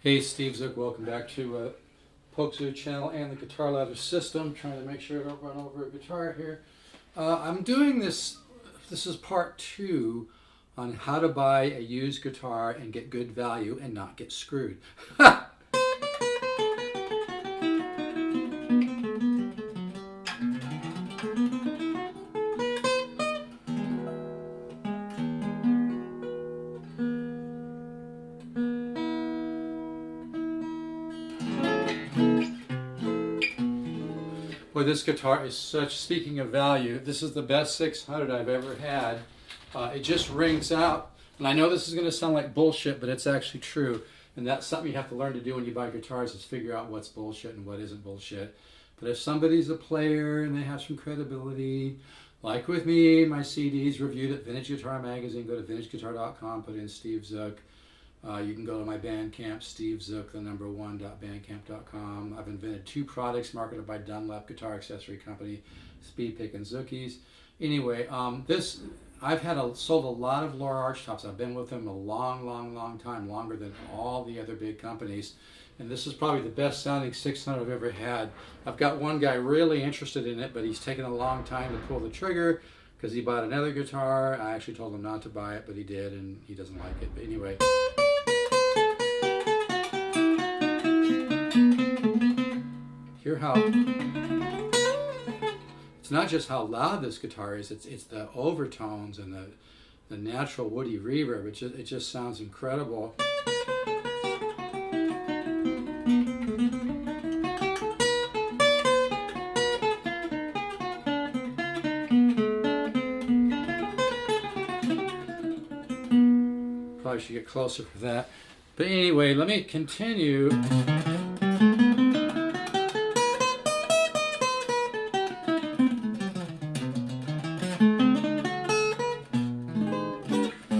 Hey, Steve Zook, welcome back to polkzoo channel and the guitar ladder system. Trying to make sure I don't run over a guitar here. I'm doing this is part 2 on how to buy a used guitar and get good value and not get screwed. Boy, this guitar is such, speaking of value, this is the best 600 I've ever had. It just rings out. And I know this is going to sound like bullshit, but it's actually true. And that's something you have to learn to do when you buy guitars, is figure out what's bullshit and what isn't bullshit. But if somebody's a player and they have some credibility, like with me, my CD's reviewed at Vintage Guitar Magazine. Go to vintageguitar.com, put in Steve Zook. You can go to my Bandcamp, stevezook1.bandcamp.com. I've invented 2 products marketed by Dunlap Guitar Accessory Company, Speed Pick and Zookies. Anyway, I've sold a lot of lower arch tops. I've been with them a long time, longer than all the other big companies. And this is probably the best sounding 600 I've ever had. I've got one guy really interested in it, but he's taken a long time to pull the trigger because he bought another guitar. I actually told him not to buy it, but he did, and he doesn't like it. But anyway. Hear how it's not just how loud this guitar is, it's the overtones and the natural woody reverb. It just sounds incredible. Probably should get closer for that. But anyway, let me continue.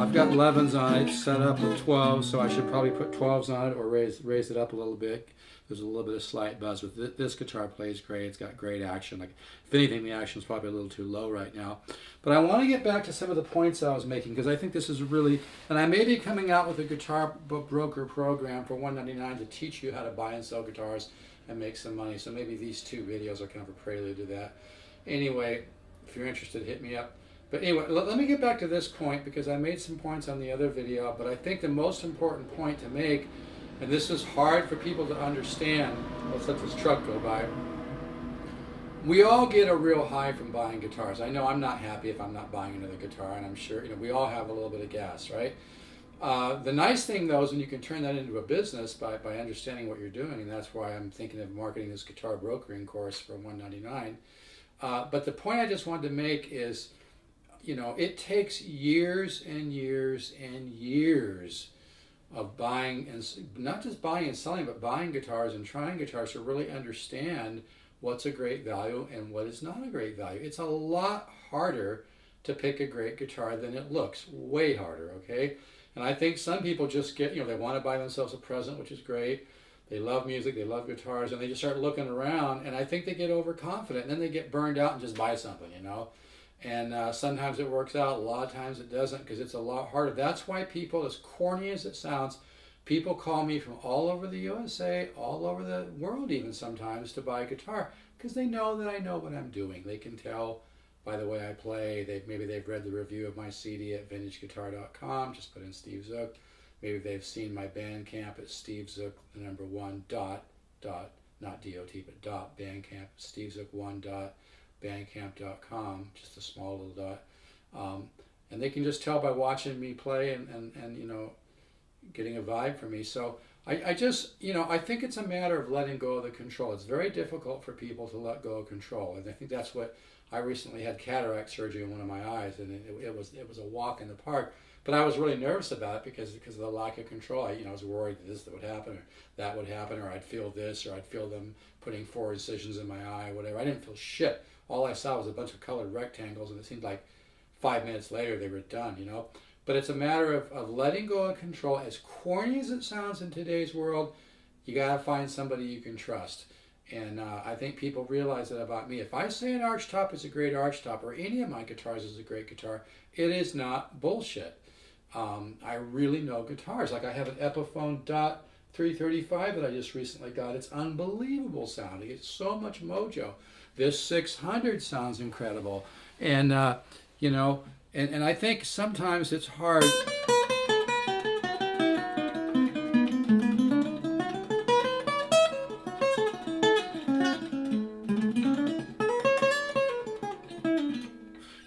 I've got 11s on it, set up with 12s, so I should probably put 12s on it or raise it up a little bit. There's a little bit of slight buzz with it. This guitar plays great. It's got great action. Like, if anything, the action is probably a little too low right now. But I want to get back to some of the points I was making, because I think this is really, and I may be coming out with a guitar broker program for $199 to teach you how to buy and sell guitars and make some money. So maybe these 2 videos are kind of a prelude to that. Anyway, if you're interested, hit me up. But anyway, let me get back to this point, because I made some points on the other video, but I think the most important point to make, and this is hard for people to understand. Let's let this truck go by. We all get a real high from buying guitars. I know I'm not happy if I'm not buying another guitar, and I'm sure we all have a little bit of gas, right? The nice thing, though, is when you can turn that into a business by understanding what you're doing, and that's why I'm thinking of marketing this guitar brokering course for $199. But the point I just wanted to make is, it takes years and years and years of buying, and not just buying and selling, but buying guitars and trying guitars to really understand what's a great value and what is not a great value. It's a lot harder to pick a great guitar than it looks. Way harder, okay? And I think some people just get, they want to buy themselves a present, which is great. They love music, they love guitars, and they just start looking around, and I think they get overconfident, and then they get burned out and just buy something, And sometimes it works out, a lot of times it doesn't, because it's a lot harder. That's why people, as corny as it sounds, people call me from all over the USA, all over the world even sometimes, to buy a guitar, because they know that I know what I'm doing. They can tell by the way I play. Maybe they've read the review of my CD at vintageguitar.com, just put in Steve Zook. Maybe they've seen my Bandcamp at stevezook1 dot, not D-O-T, but dot, Bandcamp, stevezook1 dot. Bandcamp.com, just a small little dot, and they can just tell by watching me play and getting a vibe from me. So I just I think it's a matter of letting go of the control. It's very difficult for people to let go of control, and I think that's what I recently had cataract surgery in one of my eyes, and it was a walk in the park. But I was really nervous about it because of the lack of control. I was worried that this would happen or that would happen, or I'd feel this, or I'd feel them putting 4 incisions in my eye, whatever. I didn't feel shit. All I saw was a bunch of colored rectangles, and it seemed like 5 minutes later they were done, But it's a matter of letting go of control. As corny as it sounds in today's world, you got to find somebody you can trust. And I think people realize that about me. If I say an arch top is a great arch top, or any of my guitars is a great guitar, it is not bullshit. I really know guitars. Like I have an Epiphone Dot 335 that I just recently got. It's unbelievable sounding. It's so much mojo. This 600 sounds incredible. And, you know, and I think sometimes it's hard.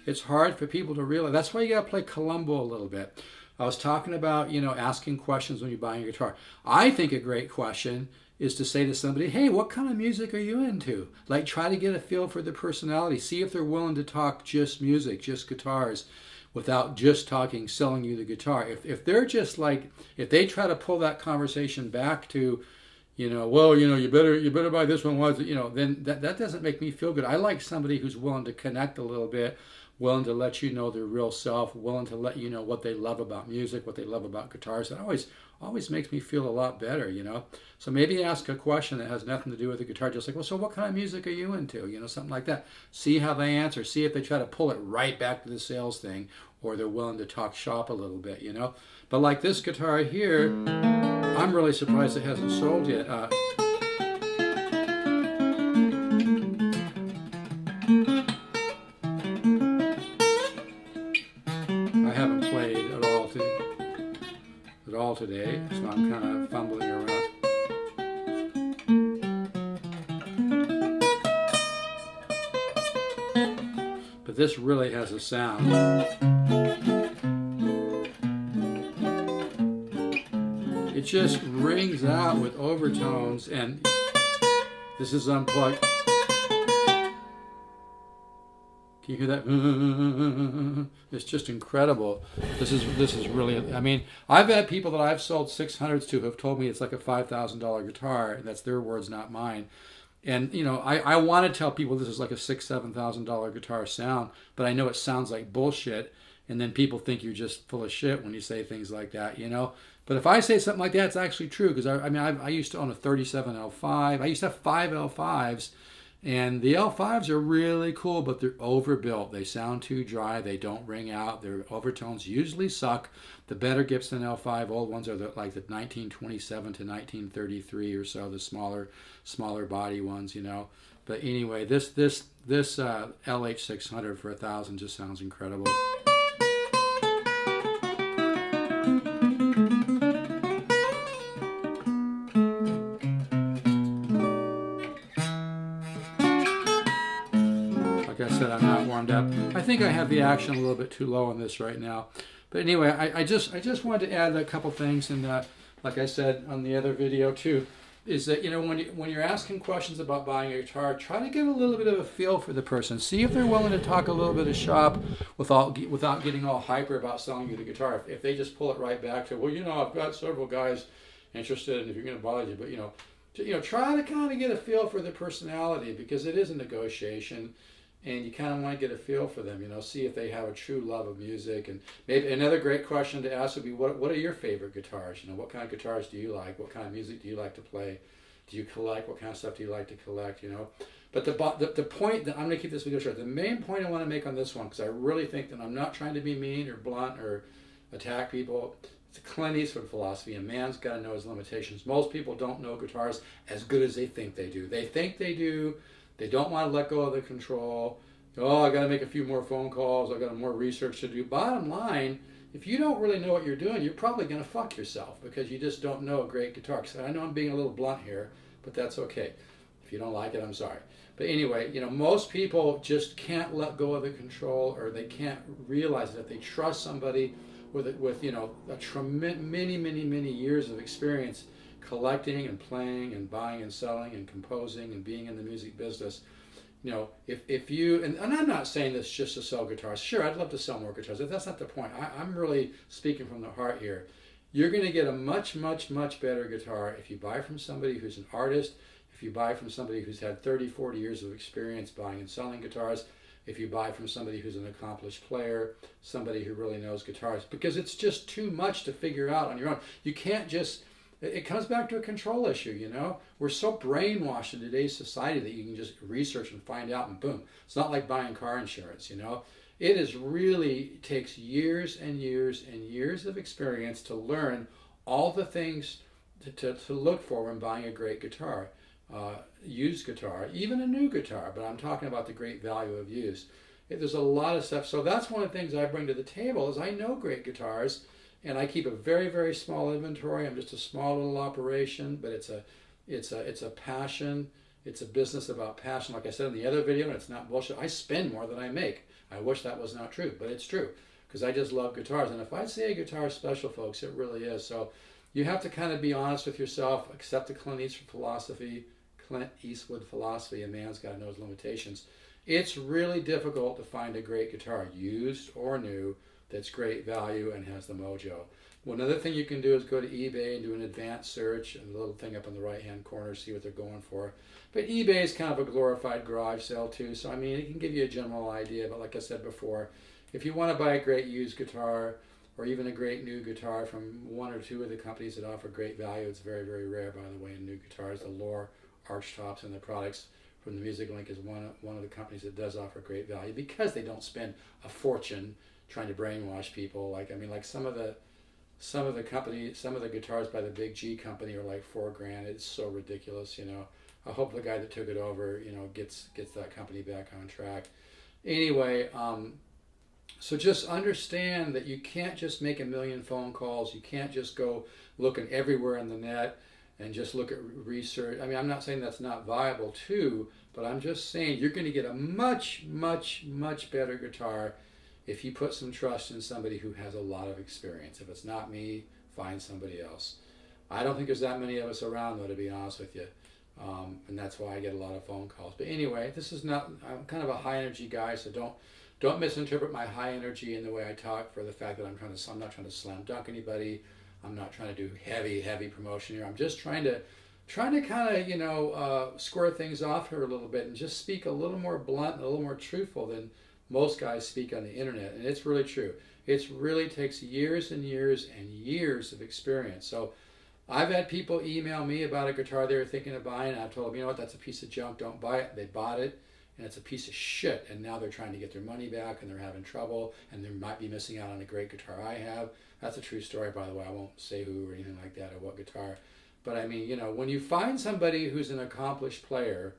It's hard for people to realize. That's why you got to play Columbo a little bit. I was talking about, you know, asking questions when you're buying a guitar. I think a great question is to say to somebody, hey, what kind of music are you into? Like, try to get a feel for their personality. See if they're willing to talk just music, just guitars, without just talking, selling you the guitar. If they're just like, if they try to pull that conversation back to, you know, well, you know, you better buy this one, was it, you know, then that doesn't make me feel good. I like somebody who's willing to connect a little bit, willing to let you know their real self, willing to let you know what they love about music, what they love about guitars. That always makes me feel a lot better, you know. So maybe ask a question that has nothing to do with the guitar, just like, well, so what kind of music are you into? You know, something like that. See how they answer. See if they try to pull it right back to the sales thing, or they're willing to talk shop a little bit, you know. But like this guitar here, I'm really surprised it hasn't sold yet. I haven't played at all today, so I'm kind of fumbling around. But this really has a sound. It just rings out with overtones, and this is unplugged. Can you hear that? It's just incredible. This is really, I mean, I've had people that I've sold 600s to have told me it's like a $5,000 guitar, and that's their words, not mine. And, you know, I want to tell people this is like a $6,000, $7,000 guitar sound, but I know it sounds like bullshit, and then people think you're just full of shit when you say things like that, you know. But if I say something like that, it's actually true, because I used to own a 37 L5. I used to have 5 L5s, and the L5s are really cool, but they're overbuilt. They sound too dry. They don't ring out. Their overtones usually suck. The better Gibson L5 old ones are like the 1927 to 1933 or so, the smaller body ones, you know. But anyway, this LH600 for $1,000 just sounds incredible. Like I said, I'm not warmed up. I think I have the action a little bit too low on this right now. But anyway, I just wanted to add a couple things, and like I said on the other video too, is that, you know, when you're asking questions about buying a guitar, try to get a little bit of a feel for the person. See if they're willing to talk a little bit of shop without getting all hyper about selling you the guitar. If they just pull it right back to, well, you know, I've got several guys interested, and if you're going to bother you, but you know, try to kind of get a feel for their personality, because it is a negotiation. And you kind of want to get a feel for them, you know, see if they have a true love of music. And maybe another great question to ask would be, what are your favorite guitars? You know, what kind of guitars do you like? What kind of music do you like to play? Do you collect? What kind of stuff do you like to collect, you know? But the point that I'm going to keep this video short, the main point I want to make on this one, because I really think that I'm not trying to be mean or blunt or attack people. It's a Clint Eastwood philosophy. A man's got to know his limitations. Most people don't know guitars as good as they think they do. They think they do. They don't want to let go of the control. Oh, I got to make a few more phone calls. I got more research to do. Bottom line, if you don't really know what you're doing, you're probably going to fuck yourself, because you just don't know a great guitar. I know I'm being a little blunt here, but that's okay. If you don't like it, I'm sorry. But anyway, you know, most people just can't let go of the control, or they can't realize that if they trust somebody with you know, many years of experience collecting and playing and buying and selling and composing and being in the music business, you know, if you, and I'm not saying this just to sell guitars. Sure, I'd love to sell more guitars. That's not the point. I'm really speaking from the heart here. You're going to get a much better guitar if you buy from somebody who's an artist, if you buy from somebody who's had 30, 40 years of experience buying and selling guitars, if you buy from somebody who's an accomplished player, somebody who really knows guitars, because it's just too much to figure out on your own. You can't just, it comes back to a control issue, you know? We're so brainwashed in today's society that you can just research and find out and boom. It's not like buying car insurance, you know? It is really takes years and years and years of experience to learn all the things to look for when buying a great guitar, used guitar, even a new guitar. But I'm talking about the great value of use. There's a lot of stuff. So that's one of the things I bring to the table is I know great guitars, and I keep a very, very small inventory. I'm just a small little operation, but it's a passion. It's a business about passion. Like I said in the other video, and it's not bullshit. I spend more than I make. I wish that was not true, but it's true because I just love guitars. And if I say a guitar is special, folks, it really is. So you have to kind of be honest with yourself, accept the Clint Eastwood philosophy, a man's got to know his limitations. It's really difficult to find a great guitar, used or new, that's great value and has the mojo. Well, another thing you can do is go to eBay and do an advanced search, and the little thing up in the right-hand corner, see what they're going for. But eBay is kind of a glorified garage sale too, so I mean, it can give you a general idea. But like I said before, if you want to buy a great used guitar or even a great new guitar from one or two of the companies that offer great value, it's very, very rare, by the way, in new guitars. The Lohr Archtops and the products from the Music Link is one of the companies that does offer great value because they don't spend a fortune trying to brainwash people. Like some of the guitars by the Big G company are like $4,000. It's so ridiculous, you know. I hope the guy that took it over, you know, gets that company back on track. Anyway, so just understand that you can't just make a million phone calls. You can't just go looking everywhere on the net and just look at research. I mean, I'm not saying that's not viable too, but I'm just saying you're going to get a much, much, much better guitar if you put some trust in somebody who has a lot of experience. If it's not me, find somebody else. I don't think there's that many of us around, though, to be honest with you. And that's why I get a lot of phone calls. But anyway, I'm kind of a high energy guy, so don't misinterpret my high energy in the way I talk for the fact that I'm not trying to slam dunk anybody. I'm not trying to do heavy promotion here. I'm just trying to kind of, square things off here a little bit and just speak a little more blunt and a little more truthful than most guys speak on the internet. And it's really true. It really takes years and years and years of experience. So I've had people email me about a guitar they were thinking of buying, and I've told them, you know what, that's a piece of junk, don't buy it. They bought it, and it's a piece of shit, and now they're trying to get their money back, and they're having trouble, and they might be missing out on a great guitar I have. That's a true story, by the way. I won't say who or anything like that or what guitar. But I mean, when you find somebody who's an accomplished player,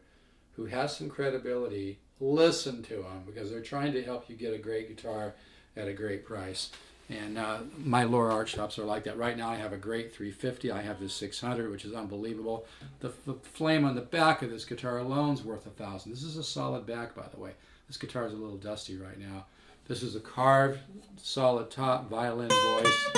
who has some credibility, listen to them, because they're trying to help you get a great guitar at a great price. And my Lohr Archtops are like that. Right now I have a great 350. I have this 600, which is unbelievable. The flame on the back of this guitar alone is worth $1,000. This is a solid back, by the way. This guitar is a little dusty right now. This is a carved, solid top, violin voice.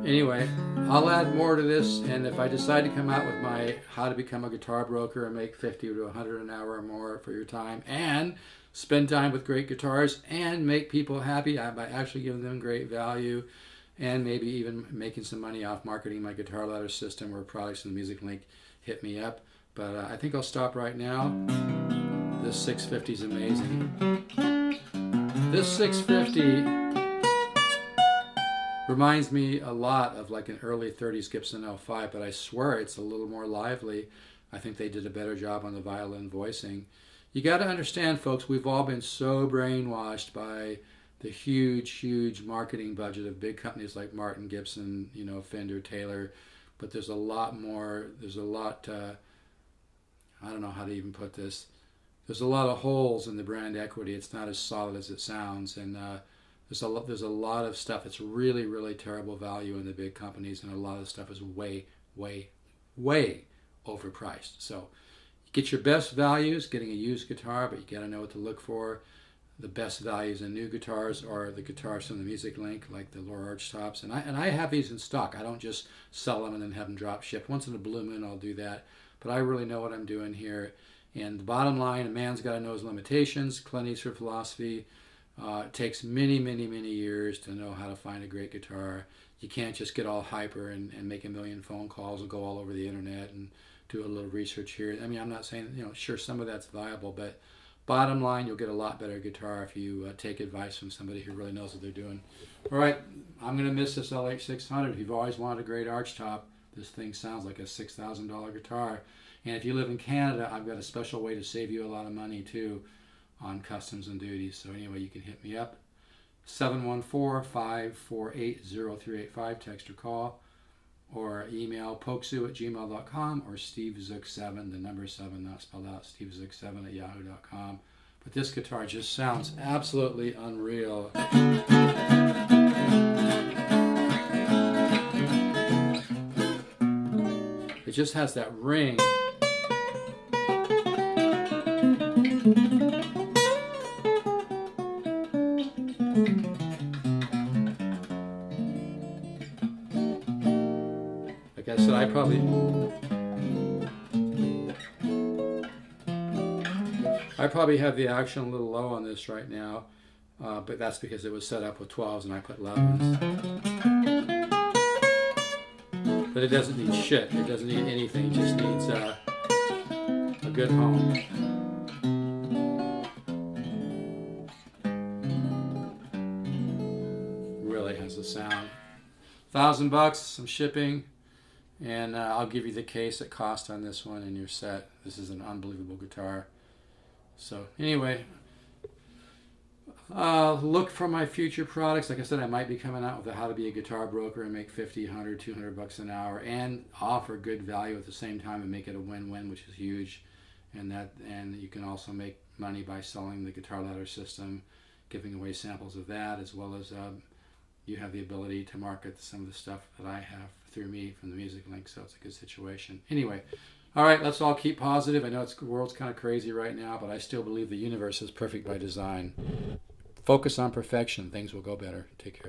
Anyway, I'll add more to this, and if I decide to come out with my how to become a guitar broker and make 50 to 100 an hour or more for your time and spend time with great guitars and make people happy by actually giving them great value and maybe even making some money off marketing my guitar ladder system or products in the Music Link, hit me up. But I think I'll stop right now. This 650 is amazing. This 650 reminds me a lot of like an early 30s Gibson L5, but I swear it's a little more lively. I think they did a better job on the violin voicing. You got to understand, folks, we've all been so brainwashed by the huge marketing budget of big companies like Martin, Gibson, Fender, Taylor, but there's a lot more. There's a lot, I don't know how to even put this. There's a lot of holes in the brand equity. It's not as solid as it sounds, and there's a lot of stuff that's really terrible value in the big companies, and a lot of stuff is way overpriced. So get your best values getting a used guitar, but you got to know what to look for. The best values in new guitars are the guitars from the Music Link, like the Lohr Archtops, and I have these in stock. I don't just sell them and then have them drop ship. Once in a blue moon I'll do that, but I really know what I'm doing here. And the bottom line, a man's got to know his limitations. Clint Eastwood philosophy. It takes many years to know how to find a great guitar. you can't just get all hyper and make a million phone calls and go all over the internet and do a little research here. I mean, I'm not saying, sure, some of that's viable, but bottom line, you'll get a lot better guitar if you take advice from somebody who really knows what they're doing. All right, I'm going to miss this LH600. If you've always wanted a great arch top, this thing sounds like a $6,000 guitar. And if you live in Canada, I've got a special way to save you a lot of money too on customs and duties. So anyway, you can hit me up. 714-548-0385, text or call, or email polkzoo@gmail.com, or stevezook7, the number 7 not spelled out, stevezook7@yahoo.com. But this guitar just sounds absolutely unreal. It just has that ring. Like I said, I probably have the action a little low on this right now, but that's because it was set up with 12s and I put 11s. But it doesn't need shit. It doesn't need anything. It just needs a good home. Really has a sound. $1,000, some shipping, and I'll give you the case at cost on this one and you're set. This is an unbelievable guitar. So anyway, look for my future products. Like I said, I might be coming out with a how to be a guitar broker and make 50, 100, 200 bucks an hour and offer good value at the same time and make it a win-win, which is huge. And you can also make money by selling the guitar ladder system, giving away samples of that, as well as you have the ability to market some of the stuff that I have through me from the Music Link, so it's a good situation. Anyway, all right, let's all keep positive. I know the world's kind of crazy right now, but I still believe the universe is perfect by design. Focus on perfection. Things will go better. Take care.